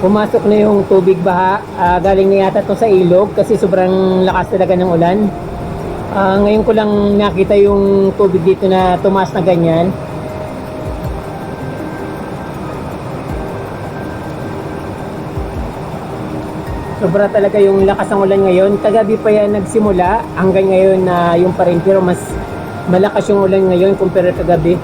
Pumasok na yung tubig baha. Galing na yata to sa ilog kasi sobrang lakas talaga ng ulan. Ngayon ko lang nakita yung tubig dito na tumaas na ganyan. Sobra talaga yung lakas ng ulan ngayon. Kagabi pa yan nagsimula, hanggang ngayon na yung pa rin, pero mas malakas yung ulan ngayon kumpara kagabi.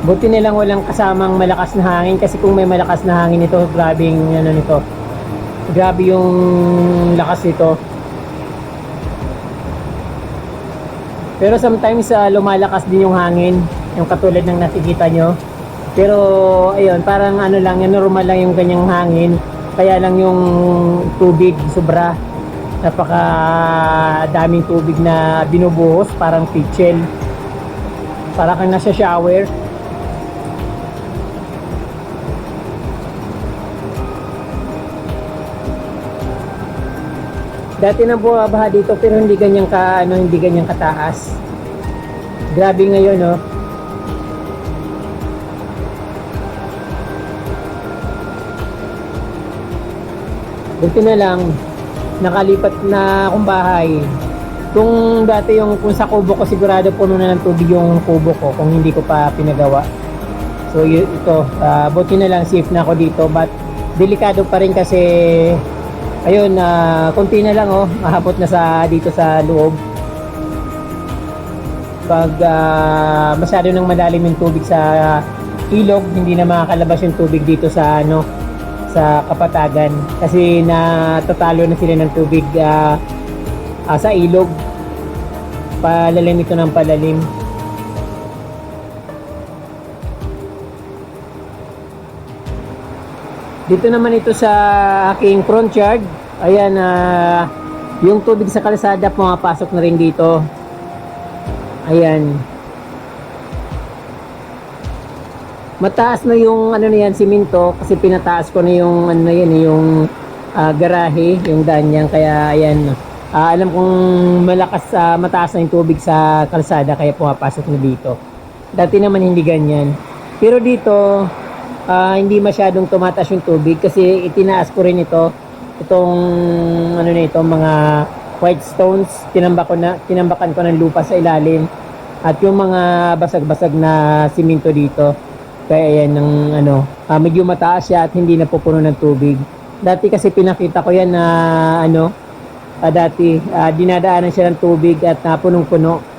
Buti nilang walang kasamang malakas na hangin, kasi kung may malakas na hangin ito, grabing ano nito. Grabe yung lakas nito. Pero sometimes lumalakas din yung hangin, yung katulad ng nakikita nyo. Pero ayun, parang ano lang, normal lang yung ganyang hangin. Kaya lang yung tubig sobra. Napaka daming tubig na binubuhos, parang pitchel. Para kang nasa shower. Dati nang bumabaha dito pero hindi ganyan hindi ganyan kataas. Grabe ngayon, no. Buti na lang nakalipat na akong bahay. Kung dati kung sa kubo ko, sigurado puno na ng tubig yung kubo ko kung hindi ko pa pinagawa. So ito, buti na lang safe na ako dito, but delikado pa rin kasi ayun, konti na lang, mahapot na dito sa loob. Pag masyado nang malalim yung tubig sa ilog, hindi na makakalabas yung tubig dito sa sa kapatagan, kasi natatalo na sila ng tubig sa ilog. Palalim ito ng palalim. Dito naman ito sa aking front yard. Ayan, yung tubig sa kalsada pumapasok na rin dito. Ayan. Mataas na yung simento, kasi pinataas ko na yung yung garahe, yung daan niyan. Kaya ayan, alam kong mataas na yung tubig sa kalsada, kaya pumapasok na dito. Dati naman hindi ganyan. Pero dito hindi masyadong tumataas yung tubig kasi itinaas ko rin itong mga white stones. Tinambakan ko ng lupa sa ilalim, at yung mga basag-basag na simento dito. Kaya yan medyo mataas siya at hindi napupuno ng tubig. Dati kasi pinakita ko yan na dati dinadaanan siya ng tubig at punong-puno.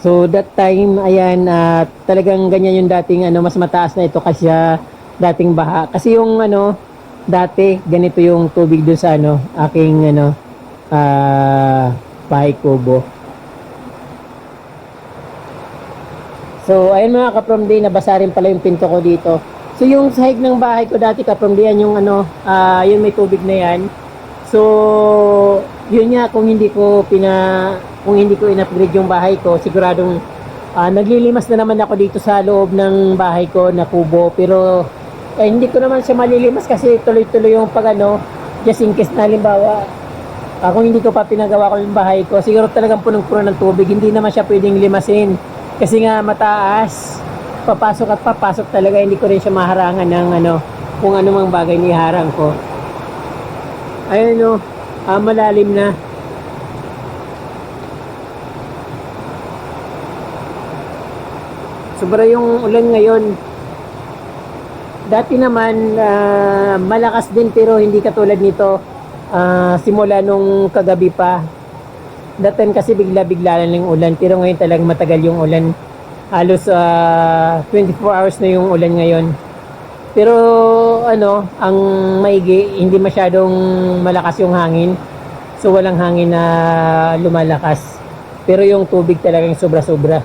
So that time, ayan, talagang ganyan yung dating mas mataas na ito kasi dating baha. Kasi yung dati ganito yung tubig dun sa aking bahay kubo. So ayun mga ka-From-D, nabasa rin pala yung pinto ko dito. So yung sahig ng bahay ko dati, ka-From-D, yan yung yun may tubig na yan. So yun nga, kung hindi ko in-upgrade yung bahay ko, siguradong naglilimas na naman ako dito sa loob ng bahay ko na kubo. Pero hindi ko naman siya malilimas kasi tuloy-tuloy yung just in case na halimbawa kung hindi ko pa pinagawa ko yung bahay ko, siguro talagang punong-puno ng tubig, hindi naman siya pwedeng limasin kasi nga mataas, papasok at papasok talaga. Hindi ko rin siya maharangan ng kung anumang bagay na iharang ko. Ayun, malalim na. Sobra yung ulan ngayon. Dati naman malakas din, pero hindi katulad nito simula nung kagabi pa. That time kasi bigla-bigla lang yung ulan, pero ngayon talagang matagal yung ulan. Halos 24 hours na yung ulan ngayon. Pero ang maigi, hindi masyadong malakas yung hangin. So walang hangin na lumalakas. Pero yung tubig talagang sobra-sobra.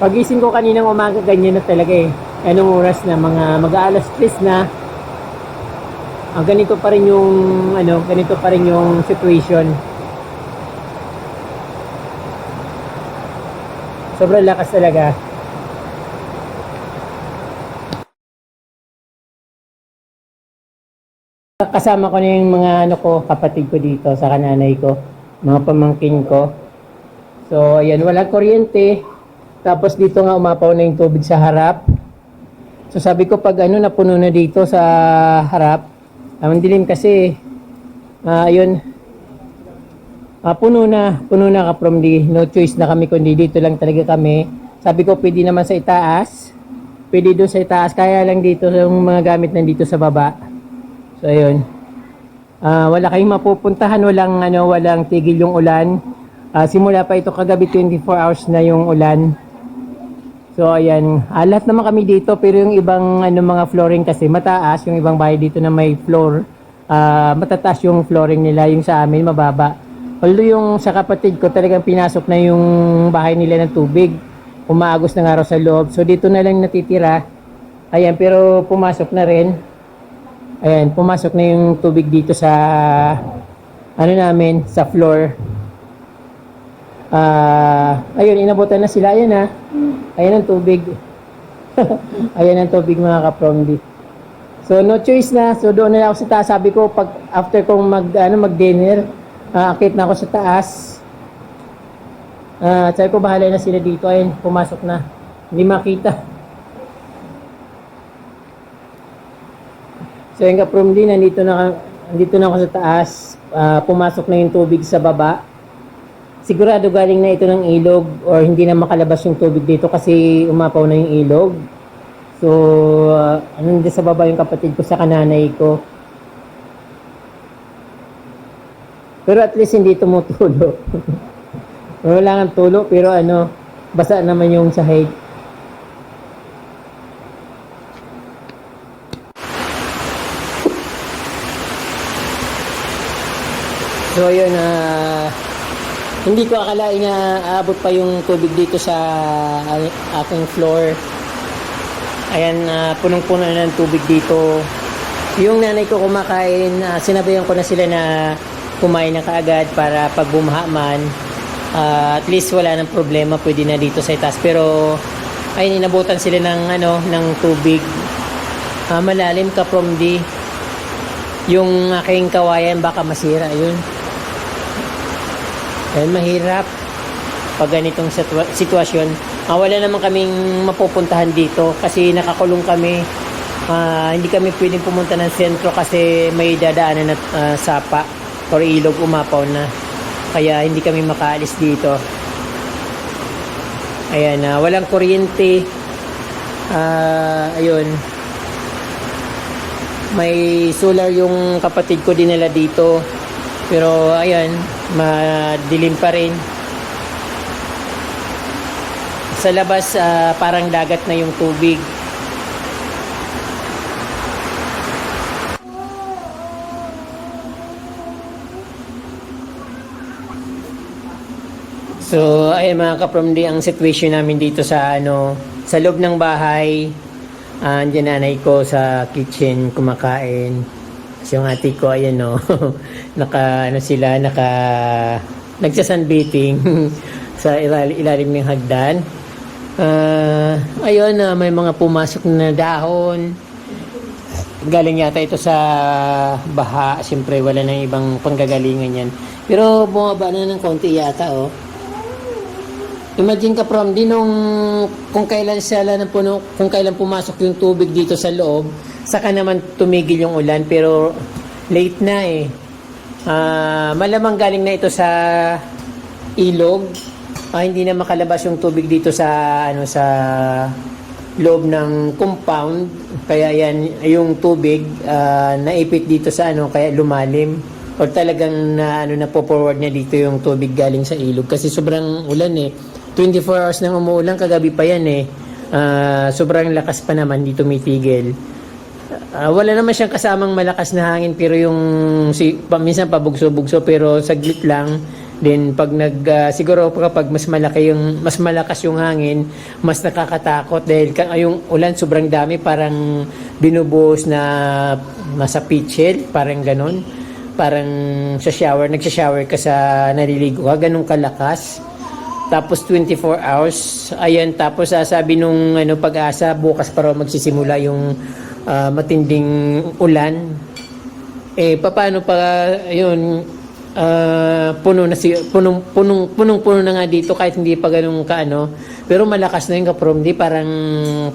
Pagising ko kaninang umaga, ganyan na talaga eh. Anong oras na? Mga mag-aalas 3 na. Ganito pa rin yung situation. Sobrang lakas talaga. Kasama ko na yung mga ano ko, kapatid ko dito, sa kananay ko, mga pamangkin ko. So, ayan, walang kuryente. Tapos dito nga umapaw na yung tubig sa harap. So, sabi ko pag ano, napuno na dito sa harap, ang dilim kasi, ayun, puno na ka from the, no choice na kami kundi dito lang talaga kami. Sabi ko pwede naman sa itaas, pwede doon sa itaas, kaya lang dito yung mga gamit nandito sa baba. So ayun. Wala kayong mapupuntahan, walang tigil yung ulan. Simula pa ito kagabi 24 hours na yung ulan. So ayan, lahat naman kami dito pero yung ibang mga flooring kasi mataas, yung ibang bahay dito na may floor, matataas yung flooring nila, yung sa amin mababa. Although yung sa kapatid ko talagang pinasok na yung bahay nila ng tubig. Umaagos na nga raw sa loob. So dito na lang natitira. Ayan, pero pumasok na rin. Ayan, pumasok na yung tubig dito sa namin, sa floor. Ayun, inabutan na sila. Ayan na. Ayan ang tubig. Ayan ang tubig mga kapromdi. So no choice na. So doon na ako sa taas. Sabi ko pag after kong mag-dinner, akit na ako sa taas. Sabi ko bahala na sila dito. Ayun, pumasok na. Hindi makita. So yung kapromdi, nandito na ako sa taas. Pumasok na yung tubig sa baba. Sigurado galing na ito ng ilog or hindi na makalabas yung tubig dito kasi umapaw na yung ilog. So, nandito sa baba yung kapatid ko sa kananay ko. Pero at least hindi tumutulo. Wala nga tulo pero basa naman yung sahig. So yun, hindi ko akalain na aabot pa yung tubig dito sa aking floor. Ayan, punong-puno na ng tubig dito. Yung nanay ko kumakain, sinabayan ko na sila na kumain na kaagad para pag bumaha man, at least wala nang problema, pwede na dito sa itaas. Pero ayun, inabutan sila ng tubig. Malalim ka from yung aking kawayan baka masira yun. Ayun, mahirap pag ganitong sitwasyon. Wala naman kaming mapupuntahan dito kasi nakakulong kami. Hindi kami pwedeng pumunta ng sentro kasi may dadaanan na sapa or ilog, umapaw na. Kaya hindi kami makaalis dito. Ayan, walang kuryente. Ayun. May solar yung kapatid ko dinala dito. Pero ayan, madilim pa rin. Sa labas, parang dagat na yung tubig. So, ayun mga kapromdi, ang situation namin dito sa sa loob ng bahay. Andiyan nanay ko sa kitchen kumakain. Kasi yung ate ko, ayan nagsasunbathing sa ilalim ng hagdan. Ayun, may mga pumasok na dahon. Galing yata ito sa baha. Siyempre, wala nang ibang panggagalingan yan. Pero bumaba na ng konti yata, oh. Imagine ka from kung kailan kung kailan pumasok yung tubig dito sa loob, saka naman tumigil yung ulan, pero late na eh. Malamang galing na ito sa ilog. Hindi na makalabas yung tubig dito sa loob ng compound. Kaya yan yung tubig naipit dito sa kaya lumalim. O talagang napo-forward niya dito yung tubig galing sa ilog kasi sobrang ulan eh. 24 hours nang umuulan, kagabi pa yan eh. Sobrang lakas pa naman, di tumitigil. Wala naman siyang kasamang malakas na hangin pero minsan pabugso-bugso pero saglit lang. Then pag siguro kapag mas malakas yung hangin, mas nakakatakot dahil yung ulan sobrang dami, parang binubuhos na nasa pitchel, parang ganun. Parang nagsha-shower ka sa naliligo ka, ganun kalakas. Tapos 24 hours. Ayan, tapos sabi nung Pag-asa, bukas pa raw magsisimula yung matinding ulan. Paano pa yun? Puno na punong-puno na nga dito kahit hindi pa ganun kaano. Pero malakas na yung kaprom, di parang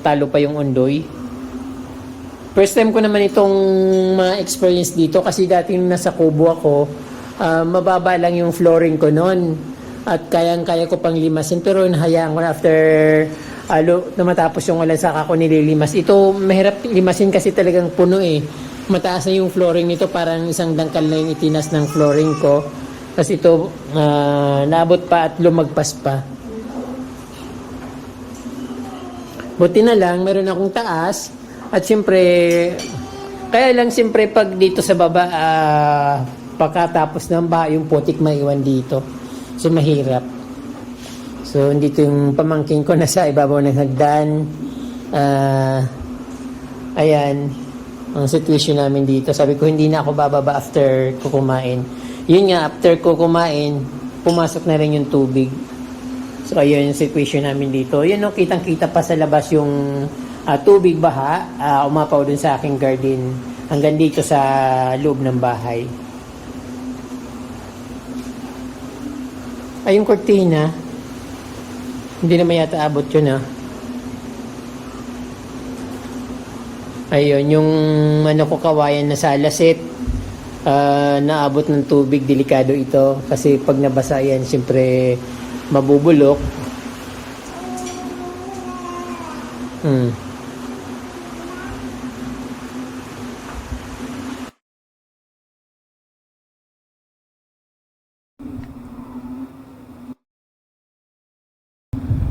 talo pa yung Ondoy. First time ko naman itong ma-experience dito kasi dati nung nasa Kubo ako, mababa lang yung flooring ko noon. At kayang-kaya ko pang limasin, pero nahayaan ko na after na matapos yung ulan saka ko nililimas. Ito mahirap limasin kasi talagang puno mataas na yung flooring nito, parang isang dangkal na yung itinas ng flooring ko. Kasi ito naabot pa at lumagpas pa. Buti na lang meron akong taas at siyempre kaya lang siyempre pag dito sa baba pagkatapos ng baha yung putik maiwan dito. So mahirap. So dito yung pamangkin ko nasa ibabaw ng hagdan. Ayan ang situation namin dito. Sabi ko hindi na ako bababa after ko kumain. Yun nga, after ko kumain, pumasok na rin yung tubig. So ayun yung situation namin dito. Yun kitang-kita pa sa labas yung tubig baha. Umapaw dun sa aking garden hanggang dito sa loob ng bahay. Ay, yung cortina, hindi naman yata abot yun Ayun, yung kawayan na sa lasit, naabot ng tubig, delikado ito. Kasi pag nabasa yan, siyempre mabubulok.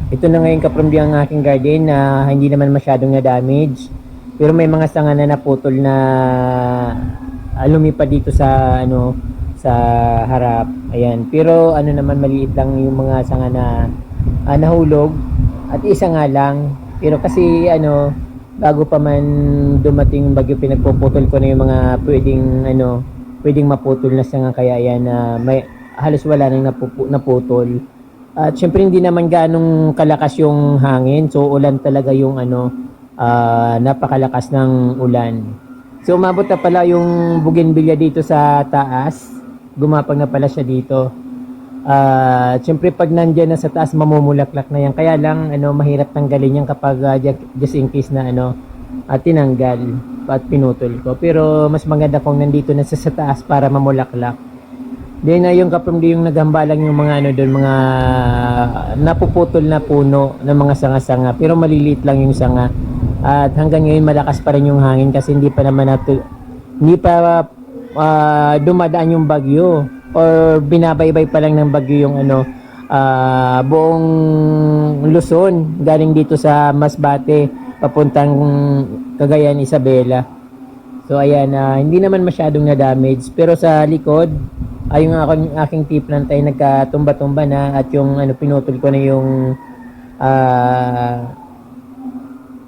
Ito na ngayon kapramdi ang aking garden na hindi naman masyadong na-damage. Pero may mga sanga na naputol na lumipad dito sa sa harap. Ayan. Pero naman maliit lang yung mga sanga na nahulog at isa nga lang. Pero kasi bago pa man dumating bagyo, pinagpuputol ko na yung mga pwedeng maputol na sanga, kaya yan may halos wala nang naputol. At syempre hindi naman ganong kalakas yung hangin. So ulan talaga yung napakalakas ng ulan. So umabot na pala yung bougainvillea dito sa taas. Gumapag na pala siya dito. Syempre pag nandyan na sa taas, mamumulaklak na yan. Kaya lang mahirap tanggalin yan kapag just in case na tinanggal at pinutol ko. Pero mas maganda kung nandito na sa taas para mamulaklak. Then yung kapamdi yung naghambalang yung mga doon, mga napuputol na puno ng mga sanga-sanga, pero maliliit lang yung sanga. At hanggang ngayon malakas pa rin yung hangin kasi hindi pa dumadaan yung bagyo or binabaybay pa lang ng bagyo yung buong Luzon galing dito sa Masbate papuntang Cagayan, Isabela. So ayan, hindi naman masyadong na-damage, pero sa likod yung aking tea plant ay nagkatumba-tumba na at yung pinutol ko na yung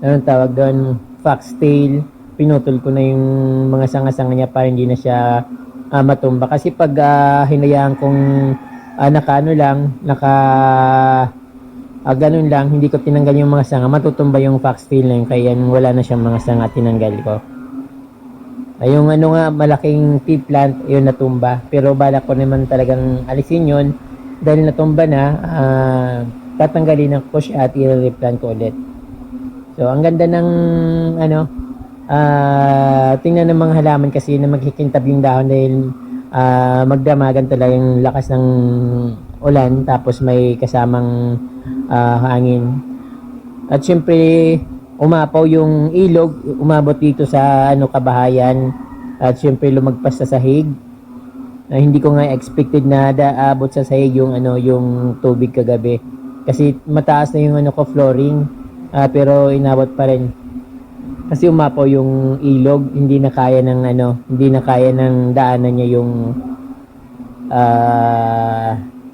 anong tawag doon, foxtail. Pinutol ko na yung mga sanga-sanga niya para hindi na siya matumba. Kasi pag hinayaan kong ganun lang, hindi ko tinanggal yung mga sanga, matutumba yung foxtail na yun. Kaya wala na siyang mga sanga, tinanggal ko. Yung malaking tea plant, yun natumba. Pero balak ko naman talagang alisin yun. Dahil natumba na, tatanggalin ko siya at i-replant ko ulit. So, ang ganda ng, tingnan ng mga halaman kasi na magkikintab yung dahon dahil magdamagan talaga yung lakas ng ulan tapos may kasamang hangin. At syempre, umapaw yung ilog, umabot dito sa kabahayan at syempre lumagpas sa sahig. Hindi ko nga expected na daabot sa sahig yung yung tubig kagabi. Kasi mataas na yung flooring, pero inabot pa rin. Kasi umapaw yung ilog, hindi na kaya ng daanan niya yung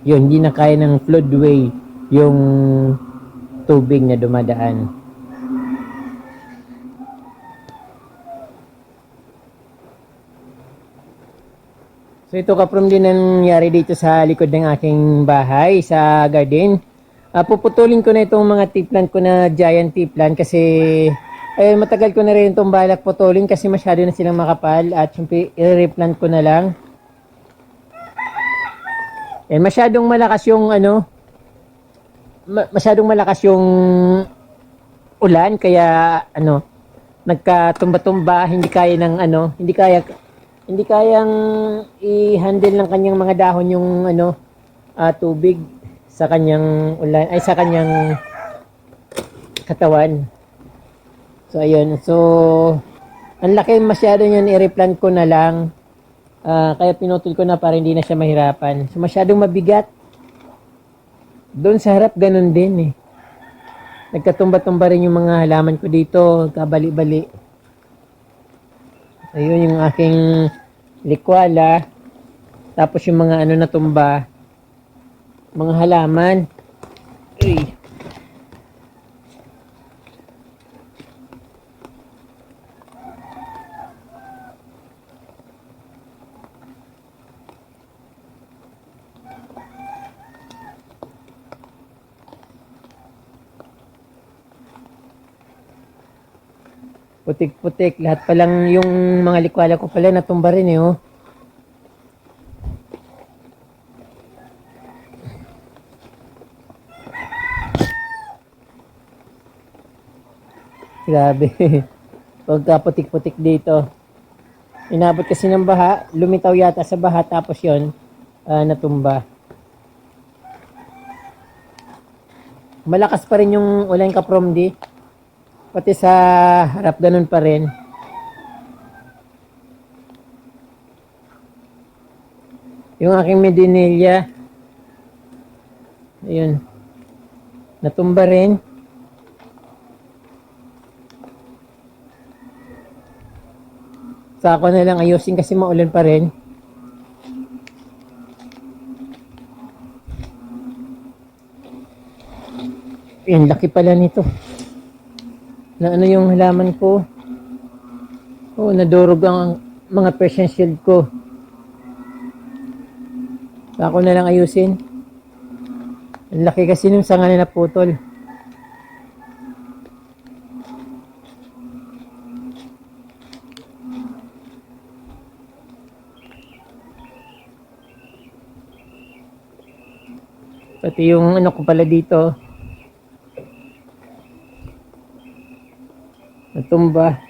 hindi na kaya ng floodway yung tubig na dumadaan. So ito kaprom din nangyari dito sa likod ng aking bahay, sa garden. Puputulin ko na itong mga tea plant ko na giant tea plant kasi matagal ko na rin itong balak putulin kasi masyado na silang makapal at syempre i-replant ko na lang. Masyadong malakas yung masyadong malakas yung ulan kaya nagkatumba-tumba, hindi kayang i-handle ng kanyang mga dahon yung tubig sa kanyang ulan ay sa kanyang katawan. So ayun. So ang laki masyado niyan, i-replant ko na lang. Kaya pinutol ko na para hindi na siya mahirapan. So masyadong mabigat. Doon sa harap ganun din eh. Nagkatumba-tumba rin yung mga halaman ko dito, kabali-bali. Ayun yung aking likwala. Tapos yung mga natumba, mga halaman. Uy. Putik-putik. Lahat pa lang yung mga likwala ko pala natumba rin eh, oh. Grabe. Pagka putik-putik dito. Inabot kasi ng baha. Lumitaw yata sa baha tapos yon natumba. Malakas pa rin yung ulan kaprom di. Pati sa harap ganun pa rin. Yung aking medinilla, ayun, natumba rin. Saka na lang ayusin kasi maulan pa rin. Yan, laki pala nito. Na yung halaman ko. Oh, nadurog ang mga Persian shield ko. Ako na lang ayusin. Ang laki kasi nung sanga na naputol. Pati yung ko pala dito. Natumba.